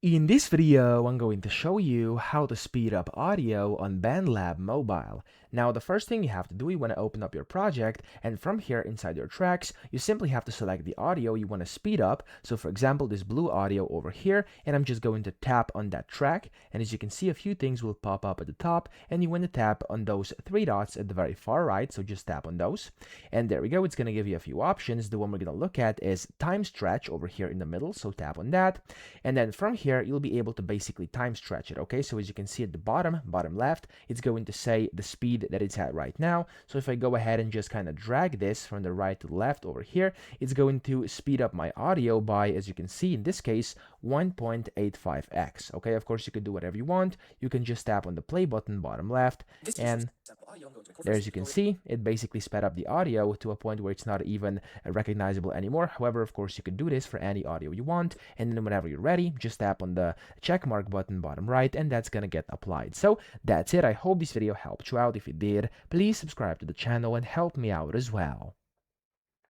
In this video, I'm going to show you how to speed up audio on BandLab Mobile. Now, the first thing you have to do, you want to open up your project, and from here inside your tracks, you simply have to select the audio you want to speed up. So for example, this blue audio over here, and I'm just going to tap on that track, and as you can see, a few things will pop up at the top, and you want to tap on those three dots at the very far right, so just tap on those. And there we go, it's going to give you a few options. The one we're going to look at is time stretch over here in the middle, so tap on that. And then from here, you'll be able to basically time stretch it, okay? So as you can see at the bottom left, it's going to say the speed that it's at right now. So if I go ahead and just kind of drag this from the right to the left over here, it's going to speed up my audio by, as you can see in this case, 1.85x, okay? Of course, you could do whatever you want. You can just tap on the play button bottom left, and there, as you can see, it basically sped up the audio to a point where it's not even recognizable anymore. However, of course, you could do this for any audio you want, and then whenever you're ready, just tap on the check mark button bottom right, and that's gonna get applied. So that's it. I hope this video helped you out. If it did, please subscribe to the channel and help me out as well.